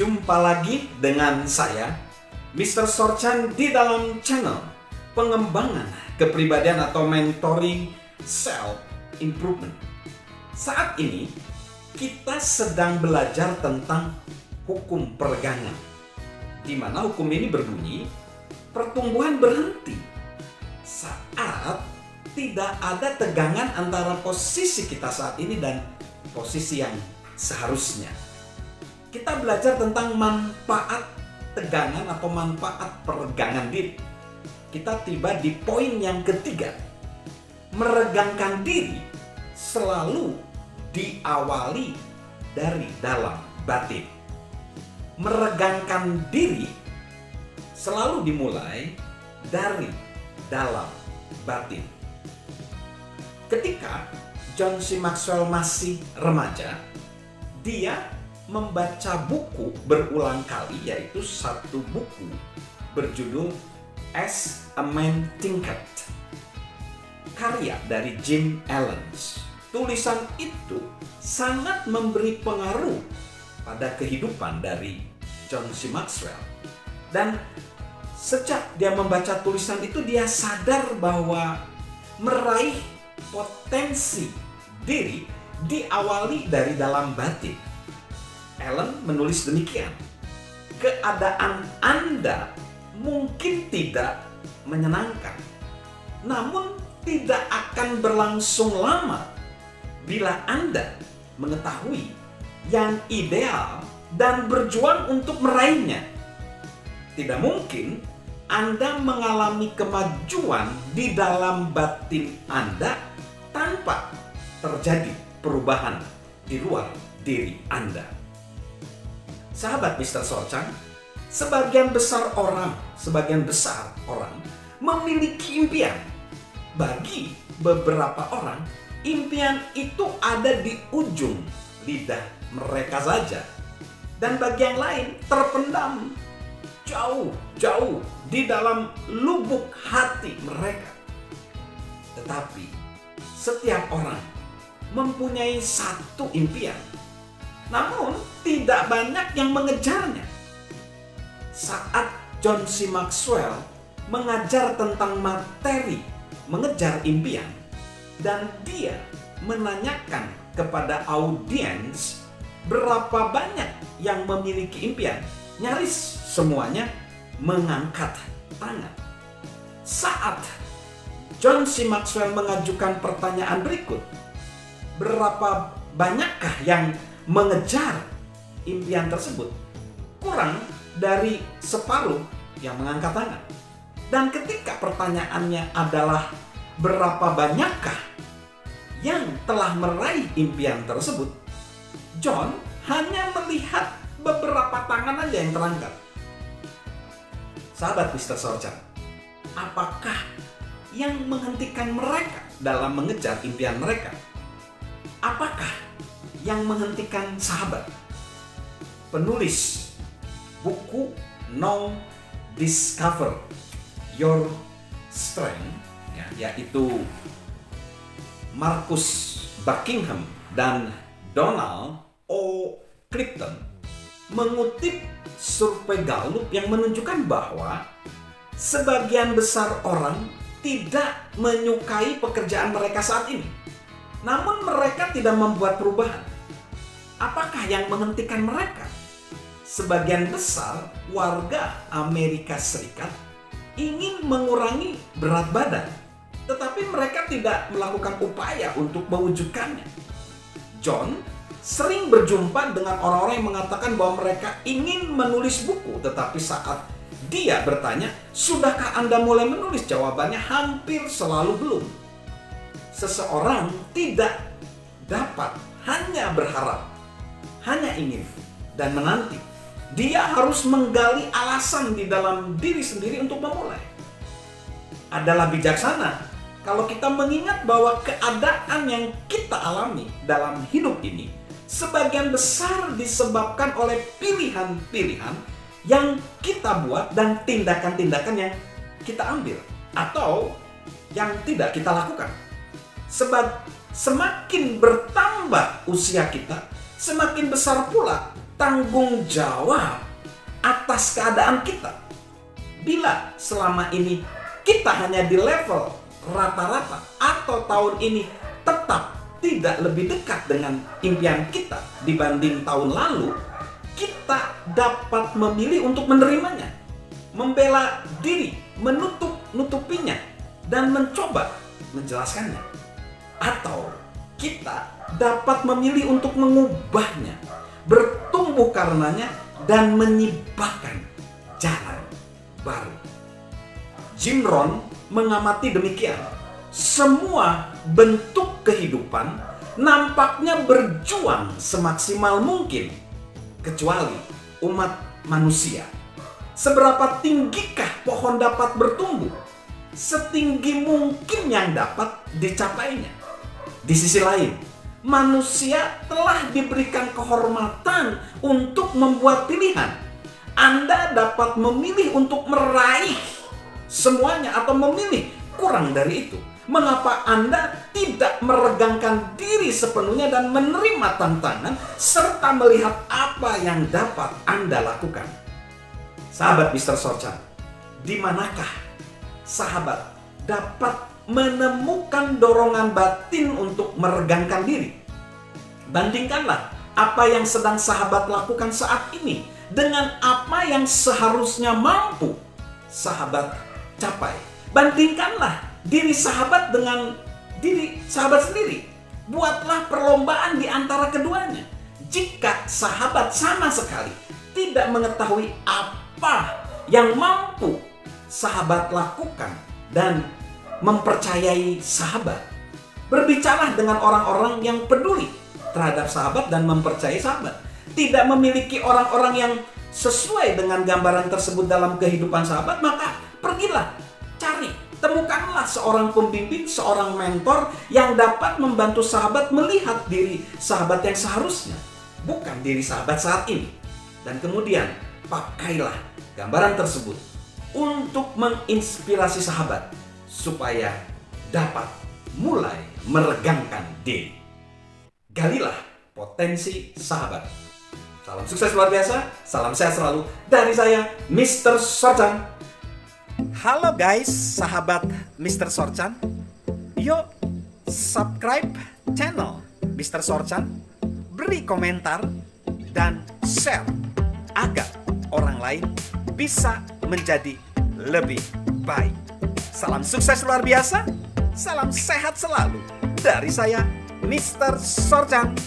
Jumpa lagi dengan saya, Mr. Sorchan, di dalam channel pengembangan kepribadian atau mentoring self improvement. Saat ini kita sedang belajar tentang hukum peregangan, di mana hukum ini berbunyi pertumbuhan berhenti saat tidak ada tegangan antara posisi kita saat ini dan posisi yang seharusnya. Kita belajar tentang manfaat tegangan atau manfaat peregangan diri. Kita tiba di poin yang ketiga. Meregangkan diri selalu diawali dari dalam batin. Meregangkan diri selalu dimulai dari dalam batin. Ketika John C. Maxwell masih remaja, dia membaca buku berulang kali, yaitu satu buku berjudul As a Man Thinketh, karya dari Jim Allens. Tulisan itu sangat memberi pengaruh pada kehidupan dari John C. Maxwell. Dan sejak dia membaca tulisan itu, dia sadar bahwa meraih potensi diri diawali dari dalam batin. Allen menulis demikian, keadaan Anda mungkin tidak menyenangkan, namun tidak akan berlangsung lama bila Anda mengetahui yang ideal dan berjuang untuk meraihnya. Tidak mungkin Anda mengalami kemajuan di dalam batin Anda tanpa terjadi perubahan di luar diri Anda. Sahabat Mr. Sorchan, sebagian besar orang memiliki impian. Bagi beberapa orang, impian itu ada di ujung lidah mereka saja. Dan bagi yang lain terpendam jauh-jauh di dalam lubuk hati mereka. Tetapi setiap orang mempunyai satu impian, namun tidak banyak yang mengejarnya. Saat John C. Maxwell mengajar tentang materi mengejar impian, dan dia menanyakan kepada audiens berapa banyak yang memiliki impian, nyaris semuanya mengangkat tangan. Saat John C. Maxwell mengajukan pertanyaan berikut, berapa banyakkah yang mengejar impian tersebut? Kurang dari separuh yang mengangkat tangan. Dan ketika pertanyaannya adalah berapa banyakkah yang telah meraih impian tersebut, John hanya melihat beberapa tangan aja yang terangkat. Sahabat Mr. Sorchan, apakah yang menghentikan mereka dalam mengejar impian mereka? Apakah yang menghentikan sahabat? Penulis buku No Discover Your Strength, yaitu Marcus Buckingham dan Donald O. Clifton, mengutip survei Gallup yang menunjukkan bahwa sebagian besar orang tidak menyukai pekerjaan mereka saat ini, namun mereka tidak membuat perubahan. Apakah yang menghentikan mereka? Sebagian besar warga Amerika Serikat ingin mengurangi berat badan, tetapi mereka tidak melakukan upaya untuk mewujudkannya. John sering berjumpa dengan orang-orang yang mengatakan bahwa mereka ingin menulis buku, tetapi saat dia bertanya, "Sudahkah Anda mulai menulis?" jawabannya hampir selalu belum. Seseorang tidak dapat hanya berharap, hanya ingin, dan menanti. Dia harus menggali alasan di dalam diri sendiri untuk memulai. Adalah bijaksana kalau kita mengingat bahwa keadaan yang kita alami dalam hidup ini sebagian besar disebabkan oleh pilihan-pilihan yang kita buat dan tindakan-tindakan yang kita ambil atau yang tidak kita lakukan. Semakin bertambah usia kita, semakin besar pula tanggung jawab atas keadaan kita. Bila selama ini kita hanya di level rata-rata atau tahun ini tetap tidak lebih dekat dengan impian kita dibanding tahun lalu, kita dapat memilih untuk menerimanya, membela diri, menutupinya, dan mencoba menjelaskannya. Atau kita dapat memilih untuk mengubahnya, bertumbuh karenanya, dan menyibakkan jalan baru. Jim Rohn mengamati demikian. Semua bentuk kehidupan nampaknya berjuang semaksimal mungkin, kecuali umat manusia. Seberapa tinggikah pohon dapat bertumbuh? Setinggi mungkin yang dapat dicapainya. Di sisi lain, manusia telah diberikan kehormatan untuk membuat pilihan. Anda dapat memilih untuk meraih semuanya atau memilih kurang dari itu. Mengapa Anda tidak meregangkan diri sepenuhnya dan menerima tantangan serta melihat apa yang dapat Anda lakukan? Sahabat Mr. Sorchan, di manakah sahabat dapat menemukan dorongan batin untuk meregangkan diri? Bandingkanlah apa yang sedang sahabat lakukan saat ini dengan apa yang seharusnya mampu sahabat capai. Bandingkanlah diri sahabat dengan diri sahabat sendiri. Buatlah perlombaan di antara keduanya. Jika sahabat sama sekali tidak mengetahui apa yang mampu sahabat lakukan dan mempercayai sahabat, berbicara dengan orang-orang yang peduli terhadap sahabat dan mempercayai sahabat. Tidak memiliki orang-orang yang sesuai dengan gambaran tersebut dalam kehidupan sahabat, maka pergilah, cari, temukanlah seorang pembimbing, seorang mentor yang dapat membantu sahabat melihat diri sahabat yang seharusnya, bukan diri sahabat saat ini. Dan kemudian pakailah gambaran tersebut untuk menginspirasi sahabat supaya dapat mulai meregangkan diri. Galilah potensi sahabat. Salam sukses luar biasa, salam sehat selalu dari saya, Mr. Sorchan. Halo guys, sahabat Mr. Sorchan. Yuk subscribe channel Mr. Sorchan, beri komentar, dan share agar orang lain bisa menjadi lebih baik. Salam sukses luar biasa, salam sehat selalu dari saya, Mr. Sorchan.